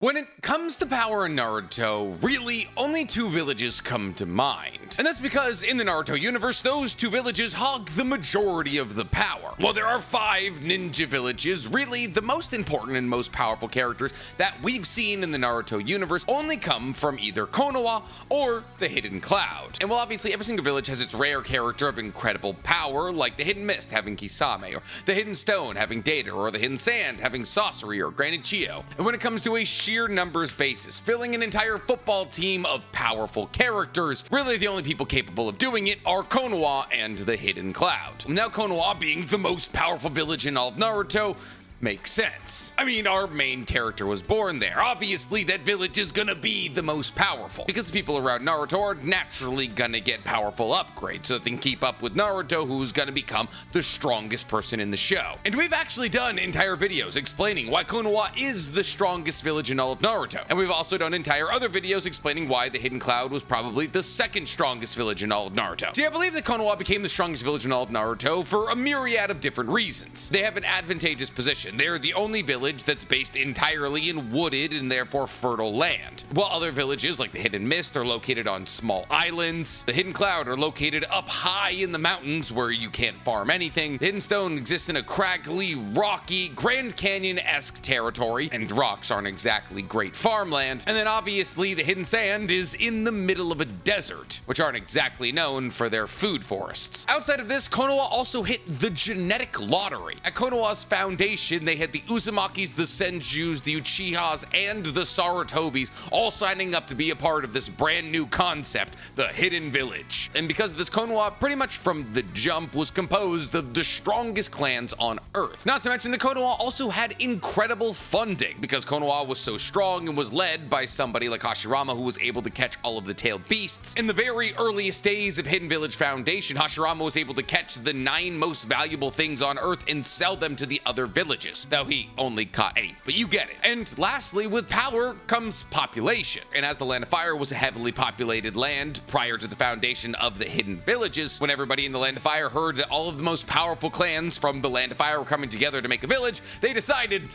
When it comes to power in Naruto, really only two villages come to mind. And that's because in the Naruto universe, those two villages hog the majority of the power. While there are 5 ninja villages, really the most important and most powerful characters that we've seen in the Naruto universe only come from either Konoha or the Hidden Cloud. And while obviously every single village has its rare character of incredible power, like the Hidden Mist having Kisame, or the Hidden Stone having Data, or the Hidden Sand having Sasori or Granny Chio. And when it comes to a sheer numbers basis, filling an entire football team of powerful characters, really the only people capable of doing it are Konoha and the Hidden Cloud. Now Konoha being the most powerful village in all of Naruto makes sense. I mean, our main character was born there. Obviously, that village is gonna be the most powerful because the people around Naruto are naturally gonna get powerful upgrades so that they can keep up with Naruto, who's gonna become the strongest person in the show. And we've actually done entire videos explaining why Konoha is the strongest village in all of Naruto. And we've also done entire other videos explaining why the Hidden Cloud was probably the second strongest village in all of Naruto. See, I believe that Konoha became the strongest village in all of Naruto for a myriad of different reasons. They have an advantageous position. They're the only village that's based entirely in wooded and therefore fertile land. While other villages like the Hidden Mist are located on small islands, the Hidden Cloud are located up high in the mountains where you can't farm anything. The Hidden Stone exists in a craggly, rocky, Grand Canyon-esque territory, and rocks aren't exactly great farmland. And then obviously the Hidden Sand is in the middle of a desert, which aren't exactly known for their food forests. Outside of this, Konoha also hit the genetic lottery. At Konoha's foundation, they had the Uzumakis, the Senjus, the Uchihas, and the Sarutobi's all signing up to be a part of this brand new concept, the Hidden Village. And because of this, Konoha pretty much from the jump was composed of the strongest clans on Earth. Not to mention that Konoha also had incredible funding because Konoha was so strong and was led by somebody like Hashirama, who was able to catch all of the tailed beasts. In the very earliest days of Hidden Village Foundation, Hashirama was able to catch the 9 most valuable things on Earth and sell them to the other villages. Though he only caught 8, but you get it. And lastly, with power comes population. And as the Land of Fire was a heavily populated land prior to the foundation of the Hidden Villages, when everybody in the Land of Fire heard that all of the most powerful clans from the Land of Fire were coming together to make a village, they decided,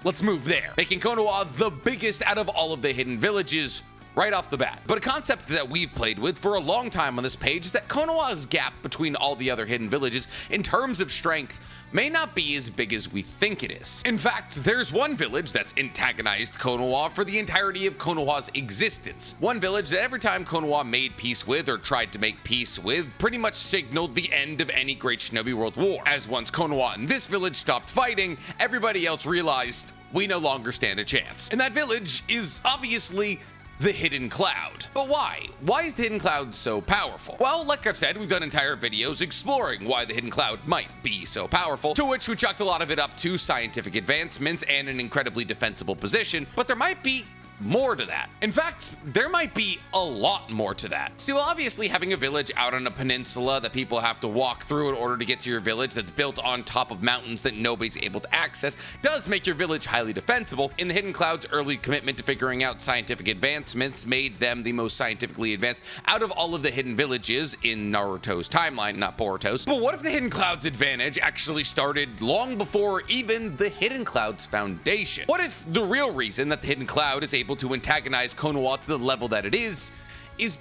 let's move there, making Konoha the biggest out of all of the Hidden Villages right off the bat. But a concept that we've played with for a long time on this page is that Konoha's gap between all the other hidden villages in terms of strength may not be as big as we think it is. In fact, there's one village that's antagonized Konoha for the entirety of Konoha's existence. One village that every time Konoha made peace with or tried to make peace with pretty much signaled the end of any Great Shinobi World War. As once Konoha and this village stopped fighting, everybody else realized we no longer stand a chance. And that village is obviously the Hidden Cloud. But why? Why is the Hidden Cloud so powerful? Well, like I've said, we've done entire videos exploring why the Hidden Cloud might be so powerful, to which we chalked a lot of it up to scientific advancements and an incredibly defensible position, but there might be more to that. In fact, there might be a lot more to that. See, well, obviously having a village out on a peninsula that people have to walk through in order to get to your village that's built on top of mountains that nobody's able to access does make your village highly defensible. In the Hidden Cloud's early commitment to figuring out scientific advancements made them the most scientifically advanced out of all of the hidden villages in Naruto's timeline, not Boruto's. But what if the Hidden Cloud's advantage actually started long before even the Hidden Cloud's foundation? What if the real reason that the Hidden Cloud is able to antagonize Konoha to the level that it is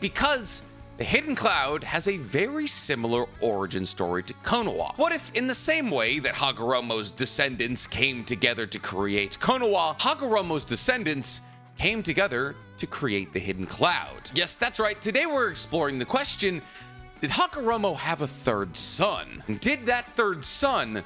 because the Hidden Cloud has a very similar origin story to Konoha? What if, in the same way that Hagoromo's descendants came together to create Konoha, Hagoromo's descendants came together to create the Hidden Cloud? Yes, that's right. Today we're exploring the question, did Hagoromo have a third son? And did that third son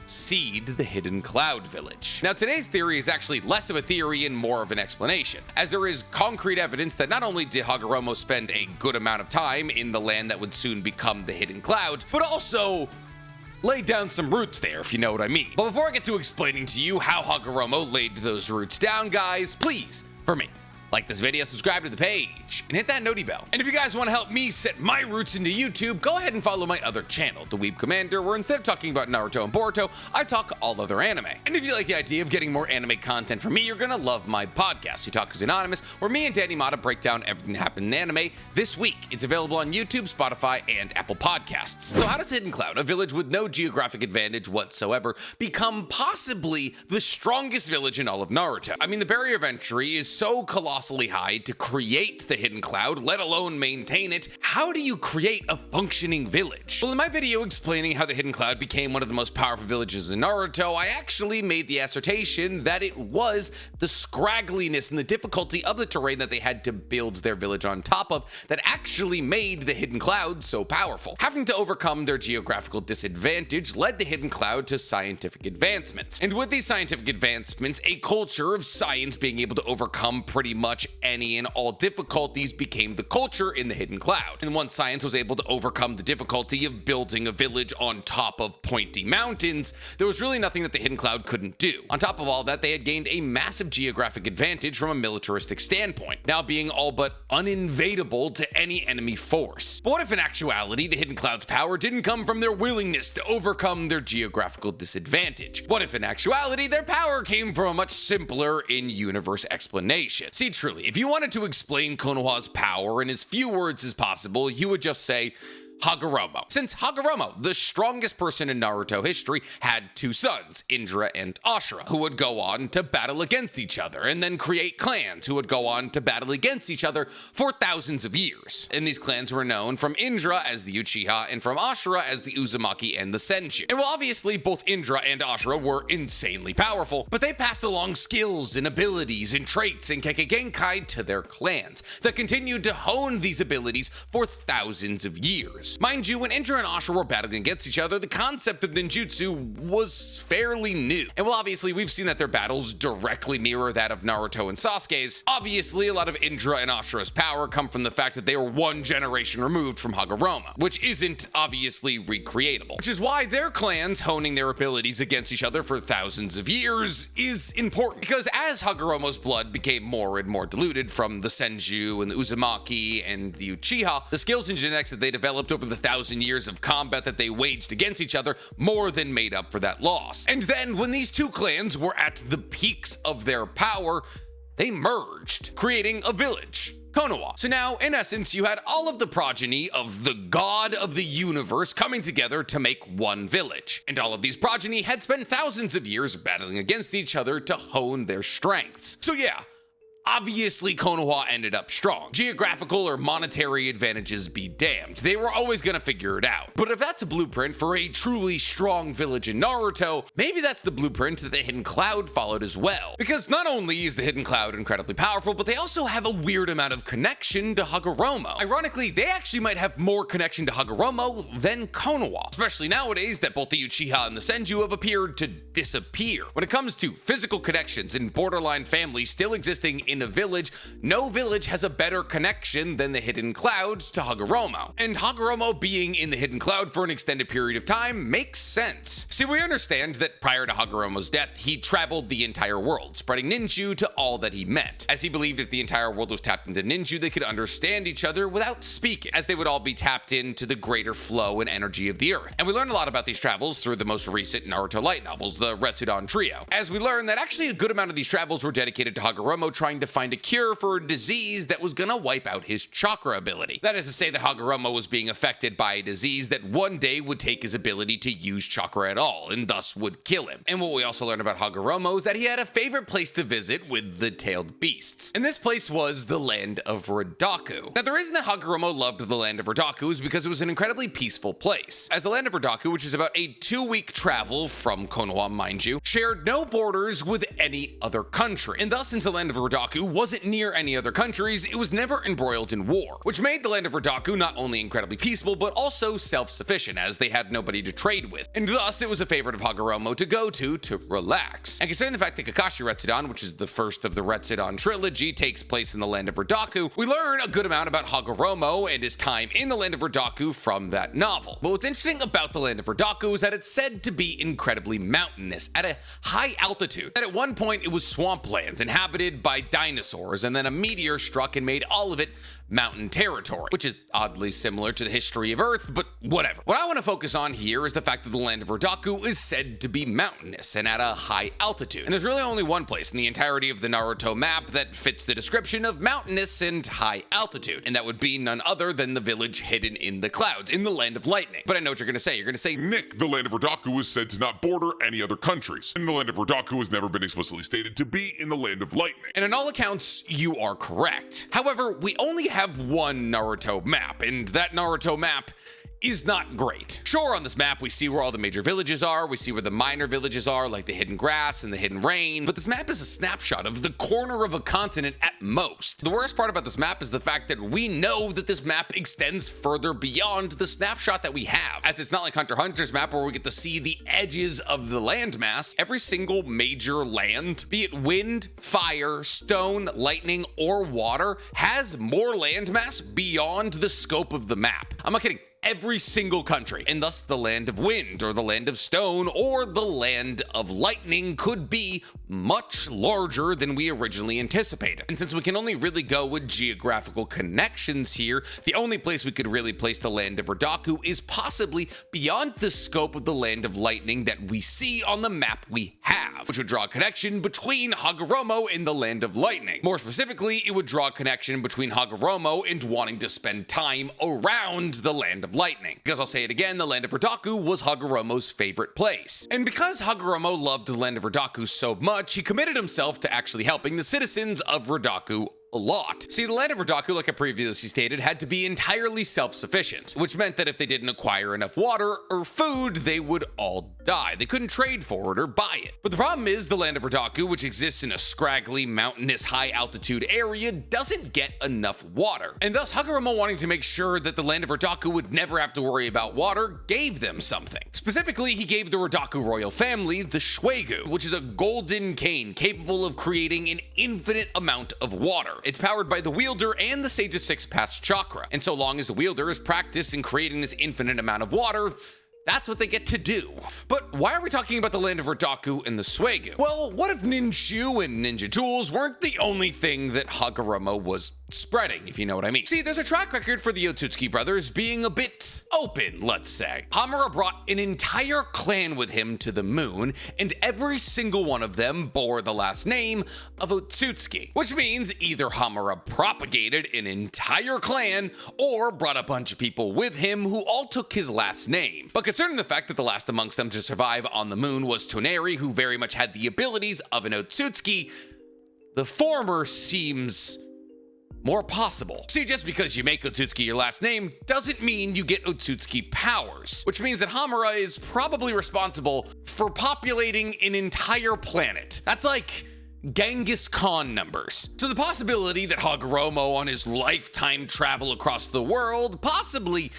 seed the Hidden Cloud Village? Now, today's theory is actually less of a theory and more of an explanation, as there is concrete evidence that not only did Hagoromo spend a good amount of time in the land that would soon become the Hidden Cloud, but also laid down some roots there, if you know what I mean. But before I get to explaining to you how Hagoromo laid those roots down, guys, please, for me, like this video, subscribe to the page, and hit that noti bell. And if you guys want to help me set my roots into YouTube, go ahead and follow my other channel, The Weeb Commander, where instead of talking about Naruto and Boruto, I talk all other anime. And if you like the idea of getting more anime content from me, you're gonna love my podcast, You Talk is Anonymous, where me and Danny Mata break down everything that happened in anime this week. It's available on YouTube, Spotify, and Apple Podcasts. So how does Hidden Cloud, a village with no geographic advantage whatsoever, become possibly the strongest village in all of Naruto? I mean, the barrier of entry is so colossally high to create the Hidden Cloud, let alone maintain it. How do you create a functioning village? Well, in my video explaining how the Hidden Cloud became one of the most powerful villages in Naruto, I actually made the assertion that it was the scraggliness and the difficulty of the terrain that they had to build their village on top of that actually made the Hidden Cloud so powerful. Having to overcome their geographical disadvantage led the Hidden Cloud to scientific advancements. And with these scientific advancements, a culture of science being able to overcome pretty much any and all difficulties became the culture in the Hidden Cloud. And once science was able to overcome the difficulty of building a village on top of pointy mountains, there was really nothing that the Hidden Cloud couldn't do. On top of all that, they had gained a massive geographic advantage from a militaristic standpoint, now being all but uninvadable to any enemy force. But what if in actuality, the Hidden Cloud's power didn't come from their willingness to overcome their geographical disadvantage? What if in actuality, their power came from a much simpler in-universe explanation? See, truly, if you wanted to explain Konoha's power in as few words as possible, you would just say, Hagoromo. Since Hagoromo, the strongest person in Naruto history, had two sons, Indra and Ashura, who would go on to battle against each other, and then create clans who would go on to battle against each other for thousands of years. And these clans were known from Indra as the Uchiha and from Ashura as the Uzumaki and the Senju. And while obviously both Indra and Ashura were insanely powerful, but they passed along skills and abilities and traits and Kekkei to their clans that continued to hone these abilities for thousands of years. Mind you, when Indra and Ashura were battling against each other, the concept of ninjutsu was fairly new. And while obviously we've seen that their battles directly mirror that of Naruto and Sasuke's, obviously a lot of Indra and Ashura's power come from the fact that they were one generation removed from Hagoromo, which isn't obviously recreatable. Which is why their clans honing their abilities against each other for thousands of years is important, because as Hagoromo's blood became more and more diluted from the Senju and the Uzumaki and the Uchiha, the skills and genetics that they developed over the 1,000 years of combat that they waged against each other more than made up for that loss. And then when these two clans were at the peaks of their power, they merged, creating a village, Konoha. So now, in essence, you had all of the progeny of the god of the universe coming together to make one village. And all of these progeny had spent thousands of years battling against each other to hone their strengths. So yeah, obviously, Konoha ended up strong. Geographical or monetary advantages be damned. They were always gonna figure it out. But if that's a blueprint for a truly strong village in Naruto, maybe that's the blueprint that the Hidden Cloud followed as well. Because not only is the Hidden Cloud incredibly powerful, but they also have a weird amount of connection to Hagoromo. Ironically, they actually might have more connection to Hagoromo than Konoha, especially nowadays that both the Uchiha and the Senju have appeared to disappear. When it comes to physical connections and borderline families still existing in a village, no village has a better connection than the Hidden Cloud to Hagoromo. And Hagoromo being in the Hidden Cloud for an extended period of time makes sense. See, we understand that prior to Hagoromo's death, he traveled the entire world, spreading ninju to all that he met, as he believed if the entire world was tapped into ninju, they could understand each other without speaking, as they would all be tapped into the greater flow and energy of the earth. And we learn a lot about these travels through the most recent Naruto light novels, the Retsudan Trio, as we learn that actually a good amount of these travels were dedicated to Hagoromo trying to find a cure for a disease that was gonna wipe out his chakra ability. That is to say that Hagoromo was being affected by a disease that one day would take his ability to use chakra at all, and thus would kill him. And what we also learn about Hagoromo is that he had a favorite place to visit with the tailed beasts. And this place was the land of Radaku. Now, the reason that Hagoromo loved the land of Radaku is because it was an incredibly peaceful place, as the land of Radaku, which is about a 2-week travel from Konoha, mind you, shared no borders with any other country. And thus, since the land of Radaku wasn't near any other countries, it was never embroiled in war, which made the land of Radaku not only incredibly peaceful, but also self-sufficient, as they had nobody to trade with. And thus, it was a favorite of Hagoromo to go to relax. And considering the fact that Kakashi Retsudan, which is the first of the Retsudan trilogy, takes place in the land of Radaku, we learn a good amount about Hagoromo and his time in the land of Radaku from that novel. But what's interesting about the land of Radaku is that it's said to be incredibly mountainous, at a high altitude, that at one point it was swamplands inhabited by dinosaurs, and then a meteor struck and made all of it mountain territory, which is oddly similar to the history of Earth, but whatever. What I want to focus on here is the fact that the land of Radaku is said to be mountainous and at a high altitude. And there's really only one place in the entirety of the Naruto map that fits the description of mountainous and high altitude, and that would be none other than the village hidden in the clouds, in the land of lightning. But I know what you're gonna say. You're gonna say, Nick, the land of Radaku is said to not border any other countries, and the land of Radaku has never been explicitly stated to be in the land of lightning. and on all accounts, you are correct. However, we only have one Naruto map, and that Naruto map is not great. Sure, on this map, we see where all the major villages are, we see where the minor villages are, like the hidden grass and the hidden rain, but this map is a snapshot of the corner of a continent at most. The worst part about this map is the fact that we know that this map extends further beyond the snapshot that we have, as it's not like Hunter x Hunter's map where we get to see the edges of the landmass. Every single major land, be it wind, fire, stone, lightning, or water, has more landmass beyond the scope of the map. I'm not kidding. Every single country, and thus the land of wind or the land of stone or the land of lightning could be much larger than we originally anticipated. And since we can only really go with geographical connections here, the only place we could really place the land of Radaku is possibly beyond the scope of the land of lightning that we see on the map we have, which would draw a connection between Hagoromo and the land of lightning. More specifically, it would draw a connection between Hagoromo and wanting to spend time around the land of lightning. Because I'll say it again, the land of Radaku was Hagoromo's favorite place. And because Hagoromo loved the land of Radaku so much, he committed himself to actually helping the citizens of Radaku a lot. See, the land of Radaku, like I previously stated, had to be entirely self-sufficient, which meant that if they didn't acquire enough water or food, they would all die. They couldn't trade for it or buy it. But the problem is the land of Radaku, which exists in a scraggly, mountainous, high-altitude area, doesn't get enough water. And thus, Hagoromo, wanting to make sure that the land of Radaku would never have to worry about water, gave them something. Specifically, he gave the Radaku royal family the Shuegu, which is a golden cane capable of creating an infinite amount of water. It's powered by the wielder and the Sage of Six Paths chakra, and so long as the wielder is practiced in creating this infinite amount of water, that's what they get to do. But why are we talking about the land of Radaku and the Shuegu? Well, what if ninju and ninja tools weren't the only thing that Hagoromo was spreading, if you know what I mean? See, there's a track record for the Otsutsuki brothers being a bit open, let's say. Hamura brought an entire clan with him to the moon, and every single one of them bore the last name of Otsutsuki, which means either Hamura propagated an entire clan or brought a bunch of people with him who all took his last name. But concerning the fact that the last amongst them to survive on the moon was Toneri, who very much had the abilities of an Otsutsuki, the former seems more possible. See, just because you make Otsutsuki your last name doesn't mean you get Otsutsuki powers, which means that Hamura is probably responsible for populating an entire planet. That's like Genghis Khan numbers. So the possibility that Hagoromo on his lifetime travel across the world possibly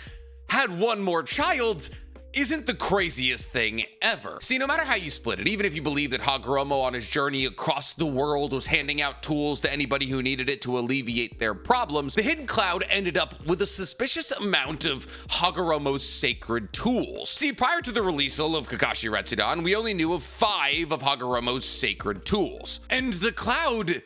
had one more child isn't the craziest thing ever. See, no matter how you split it, even if you believe that Hagoromo on his journey across the world was handing out tools to anybody who needed it to alleviate their problems, the Hidden Cloud ended up with a suspicious amount of Hagoromo's sacred tools. See, prior to the release of Kakashi Retsudan, we only knew of 5 of Hagoromo's sacred tools. And the Cloud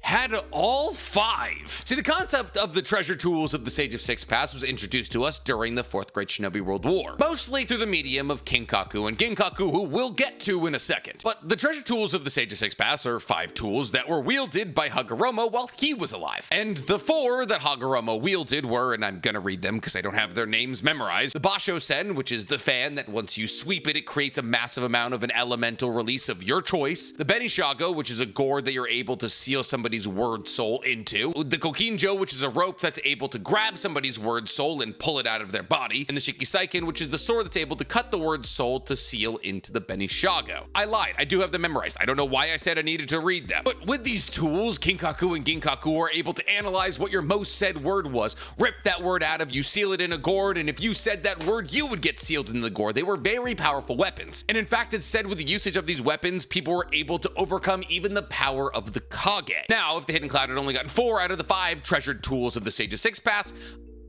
had all 5. See, the concept of the treasure tools of the Sage of Six Paths was introduced to us during the 4th Great Shinobi World War, mostly through the medium of Kinkaku and Ginkaku, who we'll get to in a second. But the treasure tools of the Sage of Six Paths are 5 tools that were wielded by Hagoromo while he was alive. And the 4 that Hagoromo wielded were, and I'm gonna read them because I don't have their names memorized, the Basho Sen, which is the fan that once you sweep it, it creates a massive amount of an elemental release of your choice, the Benishago, which is a gourd that you're able to seal somebody's word soul into, the Kokinjo, which is a rope that's able to grab somebody's word soul and pull it out of their body, and the Shikisaiken, which is the sword that's able to cut the word soul to seal into the Benishago. I lied, I do have them memorized. I don't know why I said I needed to read them. But with these tools, Kinkaku and Ginkaku are able to analyze what your most said word was, rip that word out of you, seal it in a gourd, and if you said that word, you would get sealed in the gourd. They were very powerful weapons. And in fact, it's said with the usage of these weapons, people were able to overcome even the power of the Kage. Now, if the Hidden Cloud had only gotten 4 out of the 5 treasured tools of the Sage of Six Paths,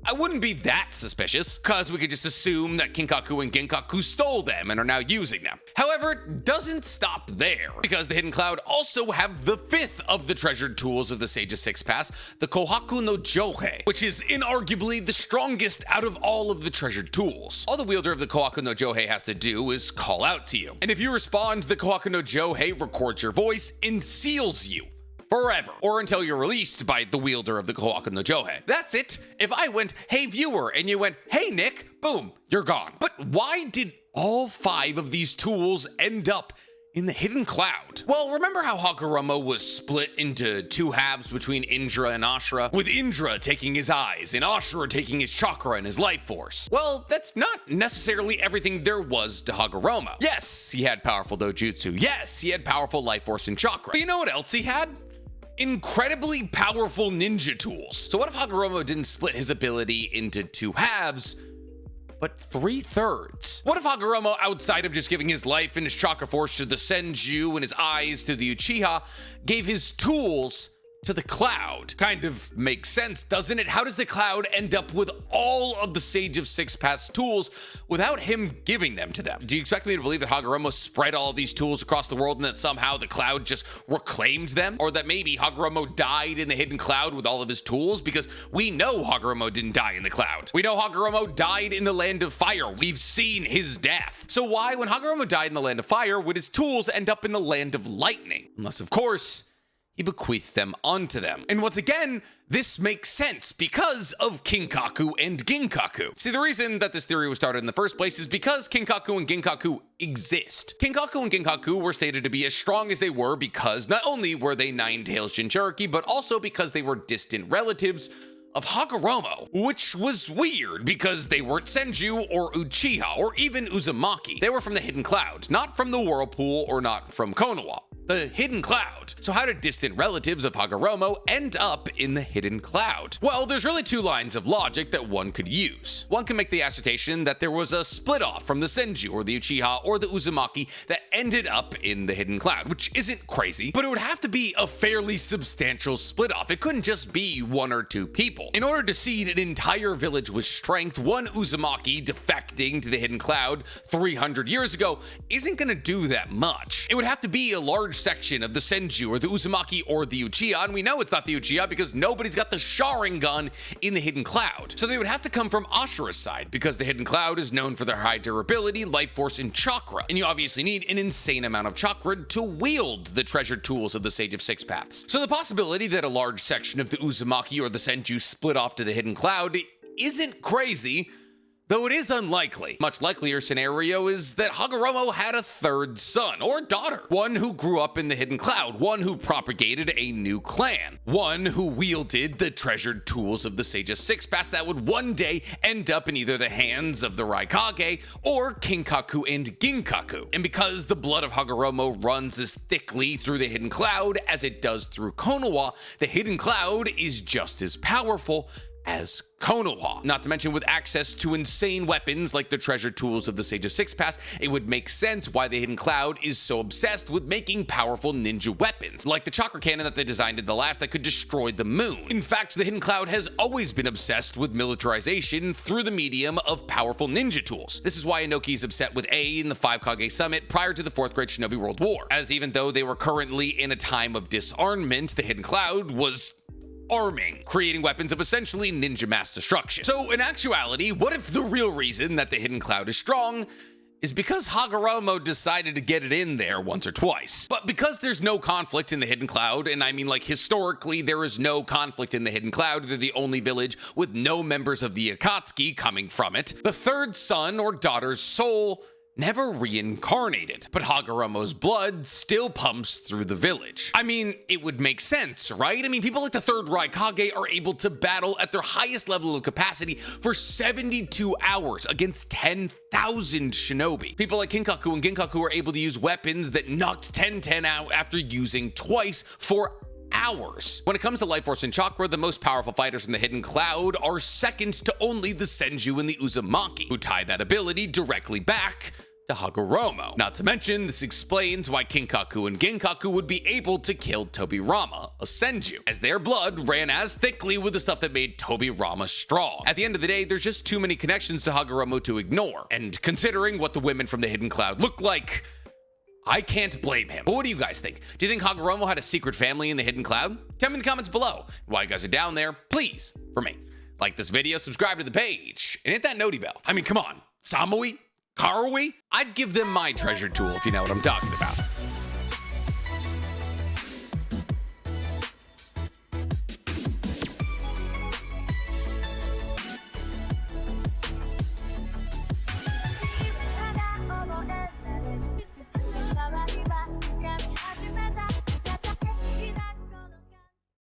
I wouldn't be that suspicious, cause we could just assume that Kinkaku and Ginkaku stole them and are now using them. However, it doesn't stop there, because the Hidden Cloud also have the fifth of the treasured tools of the Sage of Six Paths, the Kohaku no Johei, which is inarguably the strongest out of all of the treasured tools. All the wielder of the Kohaku no Johei has to do is call out to you, and if you respond, the Kohaku no Johei records your voice and seals you forever, or until you're released by the wielder of the Kohaku no Johei. That's it. If I went, hey viewer, and you went, hey Nick, boom, you're gone. But why did all 5 of these tools end up in the Hidden Cloud? Well, remember how Hagoromo was split into 2 halves between Indra and Ashura, with Indra taking his eyes and Ashura taking his chakra and his life force? Well, that's not necessarily everything there was to Hagoromo. Yes, he had powerful dojutsu. Yes, he had powerful life force and chakra. But you know what else he had? Incredibly powerful ninja tools. So what if Hagoromo didn't split his ability into 2 halves, but 3/3? What if Hagoromo, outside of just giving his life and his chakra force to the Senju and his eyes to the Uchiha, gave his tools to the Cloud? Kind of makes sense, doesn't it? How does the Cloud end up with all of the Sage of Six Paths tools without him giving them to them? Do you expect me to believe that Hagoromo spread all of these tools across the world and that somehow the Cloud just reclaimed them? Or that maybe Hagoromo died in the Hidden Cloud with all of his tools? Because we know Hagoromo didn't die in the Cloud. We know Hagoromo died in the Land of Fire. We've seen his death. So why, when Hagoromo died in the Land of Fire, would his tools end up in the Land of Lightning? Unless, of course, he bequeathed them onto them. And once again, this makes sense because of Kinkaku and Ginkaku. See, the reason that this theory was started in the first place is because Kinkaku and Ginkaku exist. Kinkaku and Ginkaku were stated to be as strong as they were because not only were they Nine-Tails Jinchuriki, but also because they were distant relatives of Hagoromo, which was weird because they weren't Senju or Uchiha or even Uzumaki. They were from the Hidden Cloud, not from the Whirlpool or not from Konoha. The Hidden Cloud. So how did distant relatives of Hagoromo end up in the Hidden Cloud? Well, there's really 2 lines of logic that one could use. One can make the assertion that there was a split off from the Senju or the Uchiha or the Uzumaki that ended up in the Hidden Cloud, which isn't crazy, but it would have to be a fairly substantial split off. It couldn't just be 1 or 2 people. In order to seed an entire village with strength, one Uzumaki defecting to the Hidden Cloud 300 years ago isn't gonna do that much. It would have to be a large section of the Senju or the Uzumaki or the Uchiha, and we know it's not the Uchiha because nobody's got the Sharingan in the Hidden Cloud. So they would have to come from Ashura's side because the Hidden Cloud is known for their high durability, life force, and chakra. And you obviously need an insane amount of chakra to wield the treasured tools of the Sage of Six Paths. So the possibility that a large section of the Uzumaki or the Senju split off to the Hidden Cloud isn't crazy, though it is unlikely. Much likelier scenario is that Hagoromo had a 3rd son or daughter, one who grew up in the Hidden Cloud, one who propagated a new clan, one who wielded the treasured tools of the Sage of Six Paths that would one day end up in either the hands of the Raikage or Kinkaku and Ginkaku. And because the blood of Hagoromo runs as thickly through the Hidden Cloud as it does through Konoha, the Hidden Cloud is just as powerful as Konoha. Not to mention, with access to insane weapons like the treasure tools of the Sage of Six Paths, it would make sense why the Hidden Cloud is so obsessed with making powerful ninja weapons, like the chakra cannon that they designed in the last that could destroy the moon. In fact, the Hidden Cloud has always been obsessed with militarization through the medium of powerful ninja tools. This is why Inoki is upset with A in the 5 Kage Summit prior to the 4th Great Shinobi World War, as even though they were currently in a time of disarmament, the Hidden Cloud was arming, creating weapons of essentially ninja mass destruction. So in actuality, what if the real reason that the Hidden Cloud is strong is because Hagoromo decided to get it in there once or twice? But because there's no conflict in the Hidden Cloud, and I mean like historically there is no conflict in the Hidden Cloud, they're the only village with no members of the Akatsuki coming from it, the 3rd son or daughter's soul never reincarnated, but Hagoromo's blood still pumps through the village. I mean, it would make sense, right? I mean, people like the 3rd Raikage are able to battle at their highest level of capacity for 72 hours against 10,000 shinobi. People like Kinkaku and Ginkaku are able to use weapons that knocked 10-10 out after using twice for hours. When it comes to life force and chakra, the most powerful fighters from the Hidden Cloud are second to only the Senju and the Uzumaki, who tie that ability directly back to Hagoromo. Not to mention, this explains why Kinkaku and Ginkaku would be able to kill Tobirama, a Senju, as their blood ran as thickly with the stuff that made Tobirama strong. At the end of the day, there's just too many connections to Hagoromo to ignore, and considering what the women from the Hidden Cloud look like, I can't blame him. But what do you guys think? Do you think Hagoromo had a secret family in the Hidden Cloud? Tell me in the comments below. While you guys are down there, please, for me, like this video, subscribe to the page, and hit that noti bell. I mean, come on. Samui? Karui? I'd give them my treasure tool if you know what I'm talking about.